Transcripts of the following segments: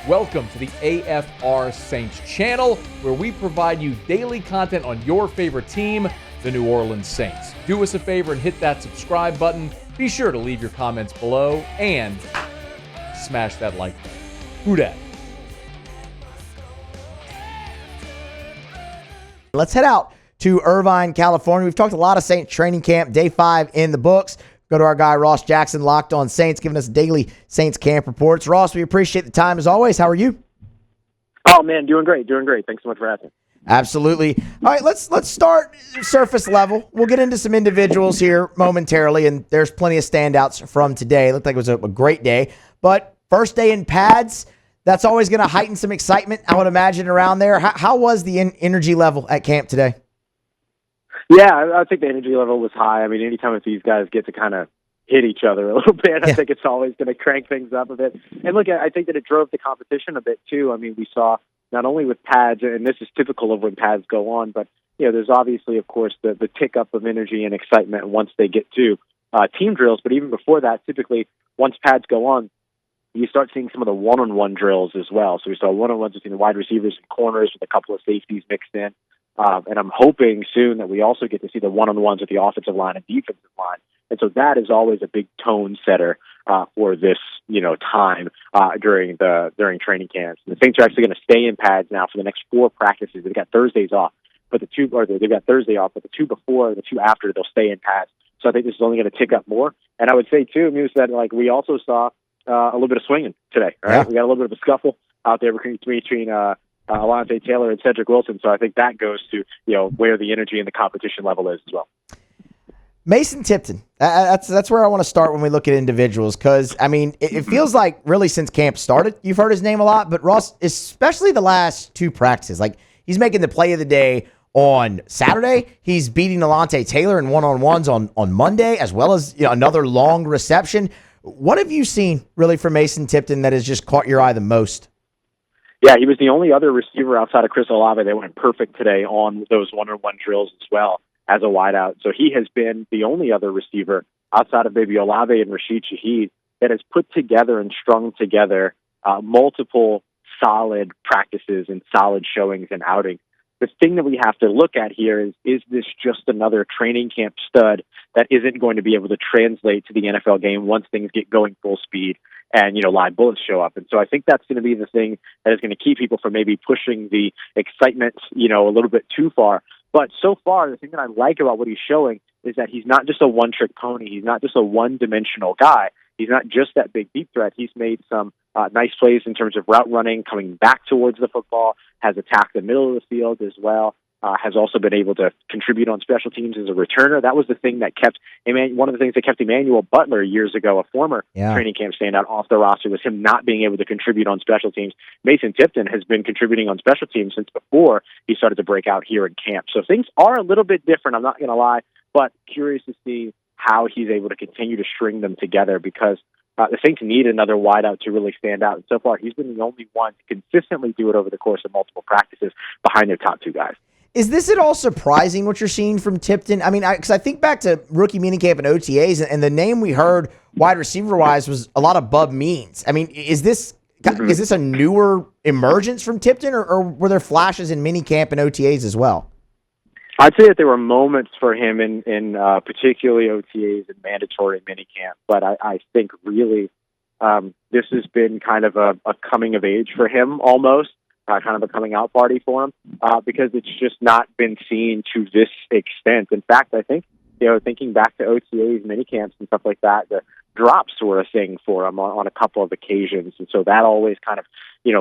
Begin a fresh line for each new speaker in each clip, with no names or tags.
Welcome to the AFR Saints channel, where we provide you daily content on your favorite team, the New Orleans Saints. Do us a favor and hit that subscribe button. Be sure to leave your comments below and smash that like button. Who dat?
Let's head out to Irvine, California. We've talked a lot of Saints training camp, day 5 in the books. Go to our guy, Ross Jackson, Locked On Saints, giving us daily Saints camp reports. Ross, we appreciate the time as always. How are you?
Oh, man, doing great. Thanks so much for asking.
Absolutely. All right, let's start surface level. We'll get into some individuals here momentarily, and there's plenty of standouts from today. It looked like it was a great day. But first day in pads, that's always going to heighten some excitement, I would imagine, around there. How was the energy level at camp today?
Yeah, I think the energy level was high. I mean, anytime if these guys get to kind of hit each other a little bit, I think it's always going to crank things up a bit. And look, I think that it drove the competition a bit too. I mean, we saw not only with pads, and this is typical of when pads go on, but there's obviously, of course, the tick up of energy and excitement once they get to team drills. But even before that, typically once pads go on, you start seeing some of the one-on-one drills as well. So we saw one-on-ones between the wide receivers and corners with a couple of safeties mixed in. And I'm hoping soon that we also get to see the one-on-ones with the offensive line and defensive line. And so that is always a big tone setter for this, time during training camps. And the Saints are actually going to stay in pads now for the next 4 practices. They've got Thursdays off, but they've got Thursday off, but the 2 before and the 2 after, they'll stay in pads. So I think this is only going to tick up more. And I would say too, Muse, that we also saw a little bit of swinging today. Right, yeah. We got a little bit of a scuffle out there between Alontae Taylor and Cedric Wilson. So I think that goes to, where the energy and the competition level is as well.
Mason Tipton, that's where I want to start when we look at individuals, because, I mean, it feels like really since camp started, you've heard his name a lot, but Ross, especially the last 2 practices, he's making the play of the day on Saturday. He's beating Alontae Taylor in one-on-ones on Monday, as well as another long reception. What have you seen really from Mason Tipton that has just caught your eye the most?
Yeah, he was the only other receiver outside of Chris Olave that went perfect today on those one-on-one drills as well as a wideout. So he has been the only other receiver outside of maybe Olave and Rashid Shaheed that has put together and strung together multiple solid practices and solid showings and outings. The thing that we have to look at here is this just another training camp stud that isn't going to be able to translate to the NFL game once things get going full speed and, live bullets show up. And so I think that's going to be the thing that is going to keep people from maybe pushing the excitement, a little bit too far. But so far, the thing that I like about what he's showing is that he's not just a one-trick pony. He's not just a one-dimensional guy. He's not just that big deep threat. He's made some nice plays in terms of route running, coming back towards the football, has attacked the middle of the field as well, has also been able to contribute on special teams as a returner. That was the thing that kept one of the things that kept Emmanuel Butler years ago, a former training camp standout, off the roster, was him not being able to contribute on special teams. Mason Tipton has been contributing on special teams since before he started to break out here in camp. So things are a little bit different, I'm not going to lie, but curious to see how he's able to continue to string them together, because the Saints need another wideout to really stand out. And so far, he's been the only one to consistently do it over the course of multiple practices behind their top 2 guys.
Is this at all surprising what you're seeing from Tipton? I mean, because I think back to rookie minicamp and OTAs, and the name we heard wide receiver-wise was a lot of Bub Means. I mean, is this a newer emergence from Tipton, or were there flashes in minicamp and OTAs as well?
I'd say that there were moments for him in particularly OTAs and mandatory minicamp, but I think really this has been kind of a coming of age for him almost. Kind of a coming out party for him because it's just not been seen to this extent. In fact, I think, thinking back to OTAs, minicamps, and stuff like that, the drops were a thing for him on a couple of occasions. And so that always kind of,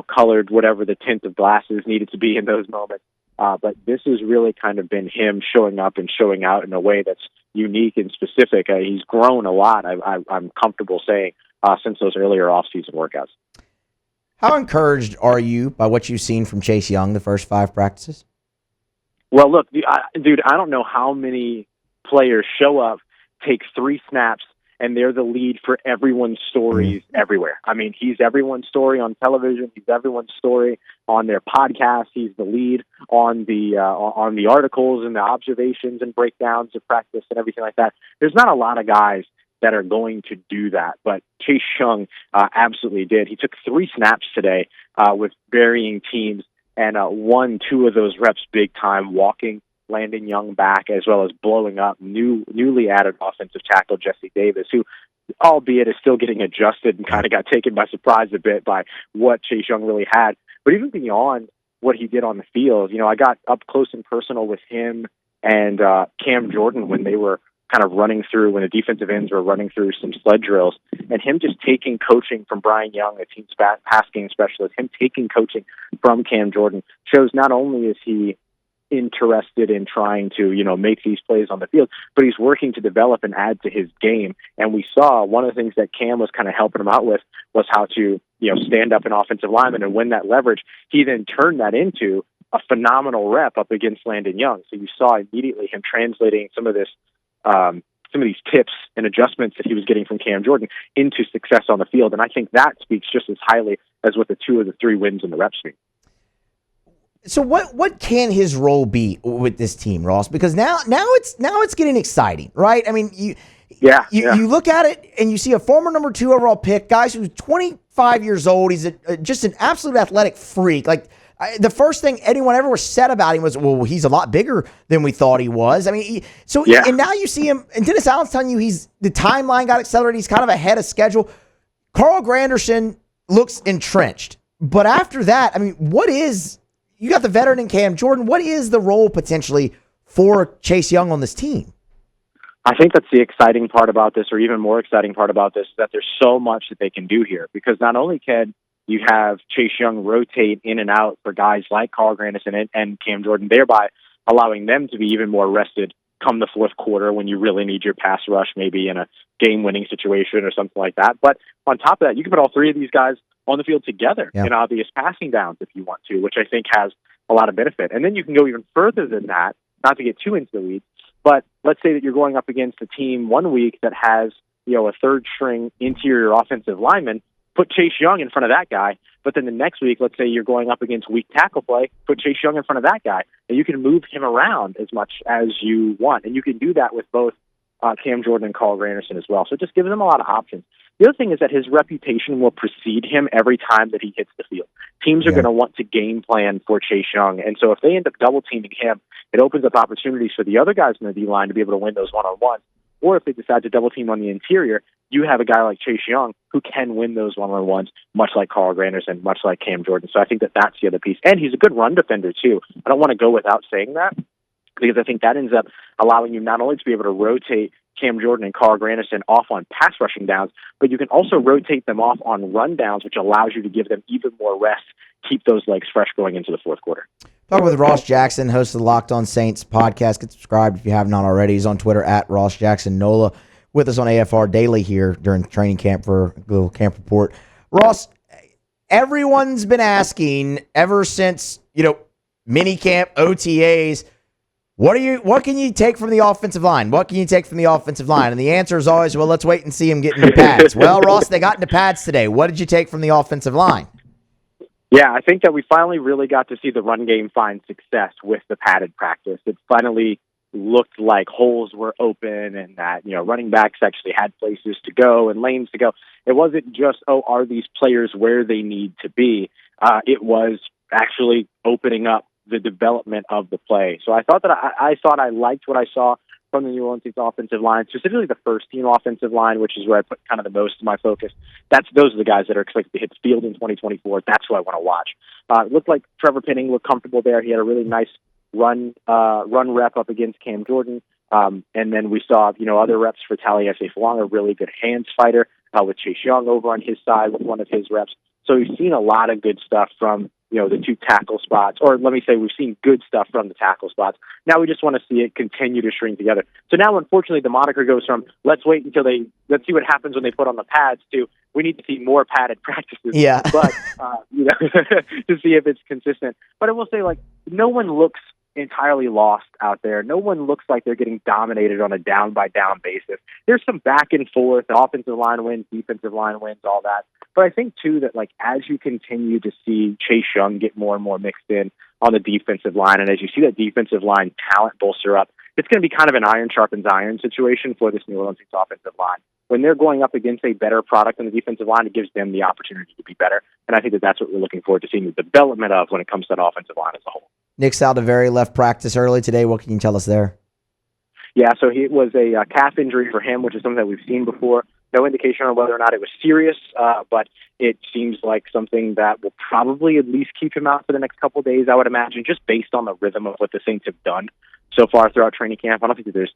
colored whatever the tint of glasses needed to be in those moments. But this has really kind of been him showing up and showing out in a way that's unique and specific. He's grown a lot, I'm comfortable saying, since those earlier off-season workouts.
How encouraged are you by what you've seen from Chase Young the first 5 practices?
Well, look, dude, I don't know how many players show up, take 3 snaps, and they're the lead for everyone's stories everywhere. I mean, he's everyone's story on television. He's everyone's story on their podcast. He's the lead on the articles and the observations and breakdowns of practice and everything like that. There's not a lot of guys that are going to do that. But Chase Young absolutely did. He took 3 snaps today with varying teams and won 2 of those reps big time, walking Landon Young back, as well as blowing up newly added offensive tackle Jesse Davis, who, albeit, is still getting adjusted and kind of got taken by surprise a bit by what Chase Young really had. But even beyond what he did on the field, I got up close and personal with him and Cam Jordan when they were kind of when the defensive ends were running through some sled drills, and him just taking coaching from Brian Young, the team's pass game specialist, him taking coaching from Cam Jordan shows not only is he interested in trying to, make these plays on the field, but he's working to develop and add to his game. And we saw one of the things that Cam was kind of helping him out with was how to, stand up an offensive lineman and win that leverage. He then turned that into a phenomenal rep up against Landon Young. So you saw immediately him translating some of these tips and adjustments that he was getting from Cam Jordan into success on the field. And I think that speaks just as highly as what the 2 of the 3 wins in the reps mean.
So what can his role be with this team, Ross? Because now it's getting exciting, right? I mean, you look at it and you see a former number 2 overall pick, guys who's 25 years old. He's just an absolute athletic freak. Like the first thing anyone ever said about him was, well, he's a lot bigger than we thought he was. I mean, and now you see him, and Dennis Allen's telling you the timeline got accelerated. He's kind of ahead of schedule. Carl Granderson looks entrenched, but after that, I mean, you got the veteran in Cam Jordan. What is the role potentially for Chase Young on this team?
I think that's the exciting part about this, or even more exciting part about this, is that there's so much that they can do here. Because not only can you have Chase Young rotate in and out for guys like Carl Granderson and Cam Jordan, thereby allowing them to be even more rested come the fourth quarter when you really need your pass rush, maybe in a game-winning situation or something like that. But on top of that, you can put all 3 of these guys on the field together in obvious passing downs if you want to, which I think has a lot of benefit. And then you can go even further than that, not to get too into the weeds, but let's say that you're going up against a team one week that has, a third-string interior offensive lineman, put Chase Young in front of that guy, but then the next week, let's say you're going up against weak tackle play, put Chase Young in front of that guy, and you can move him around as much as you want. And you can do that with both Cam Jordan and Carl Granderson as well. So it just gives them a lot of options. The other thing is that his reputation will precede him every time that he hits the field. Teams are going to want to game plan for Chase Young. And so if they end up double-teaming him, it opens up opportunities for the other guys in the D-line to be able to win those one-on-ones. Or if they decide to double-team on the interior, you have a guy like Chase Young who can win those one-on-ones, much like Carl Granderson, much like Cam Jordan. So I think that that's the other piece. And he's a good run defender, too. I don't want to go without saying that, because I think that ends up allowing you not only to be able to rotate Cam Jordan and Carl Granderson off on pass rushing downs, but you can also rotate them off on run downs, which allows you to give them even more rest, keep those legs fresh going into the fourth quarter.
Talking with Ross Jackson, host of the Locked On Saints podcast. Get subscribed if you have not already. He's on Twitter at Ross Jackson Nola, with us on AFR Daily here during training camp for a little camp report. Ross, everyone's been asking ever since, mini camp, OTAs, what can you take from the offensive line? What can you take from the offensive line? And the answer is always, well, let's wait and see him get into pads. Well, Ross, they got into pads today. What did you take from the offensive line?
Yeah, I think that we finally really got to see the run game find success with the padded practice. It finally looked like holes were open and that, running backs actually had places to go and lanes to go. It wasn't just, are these players where they need to be? It was actually opening up the development of the play. So I thought that I liked what I saw from the New Orleans Saints offensive line, specifically the first team offensive line, which is where I put kind of the most of my focus. Those are the guys that are expected to hit the field in 2024. That's who I want to watch. It looked like Trevor Penning looked comfortable there. He had a really nice run rep up against Cam Jordan. And then we saw, other reps for Taliesin Falong, a really good hands fighter with Chase Young over on his side with one of his reps. So we've seen a lot of good stuff from, the 2 tackle spots, or let me say we've seen good stuff from the tackle spots. Now we just want to see it continue to string together. So now, unfortunately, the moniker goes from let's see what happens when they put on the pads to we need to see more padded practices.
Yeah.
But, to see if it's consistent. But I will say, no one looks entirely lost out there. No one looks like they're getting dominated on a down-by-down basis. There's some back and forth, offensive line wins, defensive line wins, all that. But I think, too, that as you continue to see Chase Young get more and more mixed in on the defensive line, and as you see that defensive line talent bolster up, it's going to be kind of an iron sharpens iron situation for this New Orleans Saints offensive line. when they're going up against a better product on the defensive line, it gives them the opportunity to be better. And I think that that's what we're looking forward to seeing the development of when it comes to that offensive line as a whole.
Nick Saldiveri left practice early today. What can you tell us there?
Yeah, so it was a calf injury for him, which is something that we've seen before. No indication on whether or not it was serious, but it seems like something that will probably at least keep him out for the next couple of days, I would imagine, just based on the rhythm of what the Saints have done so far throughout training camp. I don't think that there's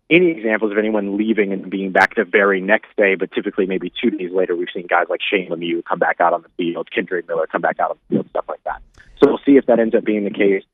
any examples of anyone leaving and being back the very next day, but typically maybe 2 days later, we've seen guys like Shane Lemieux come back out on the field, Kendrick Miller come back out on the field, stuff like that. So we'll see if that ends up being the case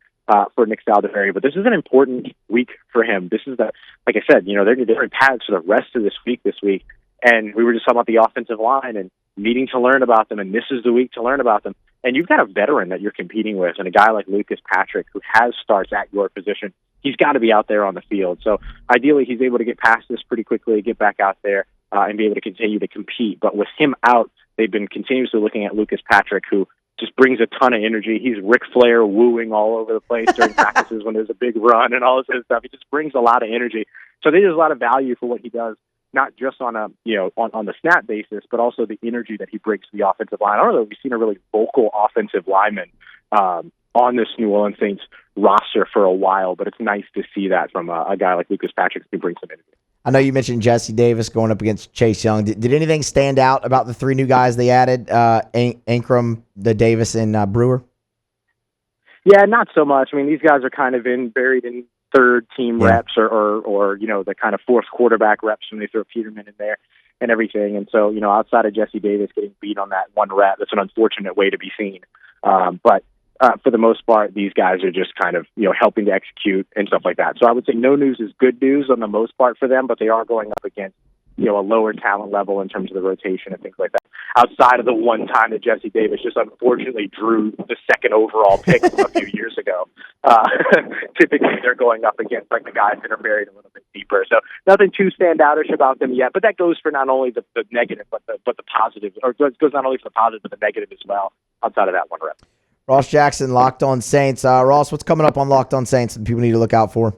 for Nick Saldiveri. But this is an important week for him. This is like I said, they're in pads for the rest of this week. And we were just talking about the offensive line and needing to learn about them, and this is the week to learn about them. And you've got a veteran that you're competing with, and a guy like Lucas Patrick who has starts at your position. He's got to be out there on the field. So ideally, he's able to get past this pretty quickly, get back out there, and be able to continue to compete. But with him out, they've been continuously looking at Lucas Patrick, who just brings a ton of energy. He's Ric Flair wooing all over the place during practices when there's a big run and all this other stuff. He just brings a lot of energy. So there's a lot of value for what he does, not just on on the snap basis, but also the energy that he brings to the offensive line. I don't know if we've seen a really vocal offensive lineman on this New Orleans Saints roster for a while, but it's nice to see that from a guy like Lucas Patrick who brings some energy.
I know you mentioned Jesse Davis going up against Chase Young. Did anything stand out about the 3 new guys they added, Ankrum, the Davis, and Brewer?
Yeah, not so much. I mean, these guys are kind of buried in third-team reps or the kind of fourth quarterback reps when they throw Peterman in there and everything. And so, outside of Jesse Davis getting beat on that one rep, that's an unfortunate way to be seen. But for the most part, these guys are just kind of, helping to execute and stuff like that. So I would say no news is good news on the most part for them, but they are going up against, a lower talent level in terms of the rotation and things like that. Outside of the one time that Jesse Davis just unfortunately drew the second overall pick a few years ago, typically they're going up against like the guys that are buried a little bit deeper. So nothing too standoutish about them yet, but that goes for not only the negative, but the positive, or goes not only for the positive, but the negative as well outside of that one rep.
Ross Jackson, Locked On Saints. Ross, what's coming up on Locked On Saints that people need to look out for?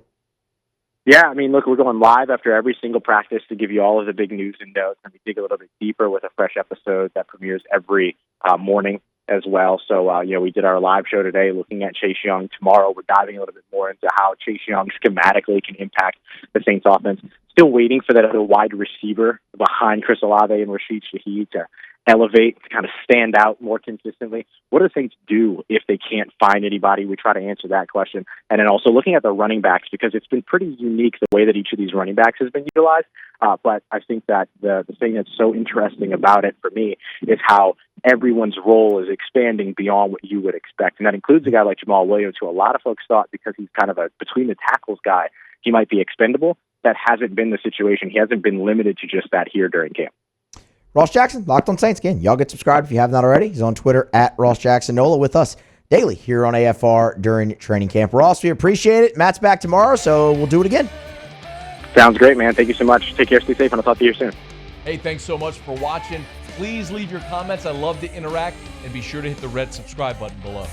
Yeah, I mean, look, we're going live after every single practice to give you all of the big news and notes, and we dig a little bit deeper with a fresh episode that premieres every morning as well. So, we did our live show today looking at Chase Young. Tomorrow, we're diving a little bit more into how Chase Young schematically can impact the Saints offense. Still waiting for that other wide receiver behind Chris Olave and Rashid Shaheed to elevate, to kind of stand out more consistently. What do the Saints do if they can't find anybody? We try to answer that question. And then also looking at the running backs, because it's been pretty unique the way that each of these running backs has been utilized. But I think that the thing that's so interesting about it for me is how everyone's role is expanding beyond what you would expect. And that includes a guy like Jamal Williams, who a lot of folks thought, because he's kind of a between the tackles guy, he might be expendable. That hasn't been the situation. He hasn't been limited to just that here during camp.
Ross Jackson, Locked On Saints. Again, y'all get subscribed if you have not already. He's on Twitter at Ross Jackson Nola with us daily here on AFR during training camp. Ross, we appreciate it. Matt's back tomorrow, so we'll do it again.
Sounds great, man. Thank you so much. Take care, stay safe, and I'll talk to you soon.
Hey, thanks so much for watching. Please leave your comments. I love to interact, and be sure to hit the red subscribe button below.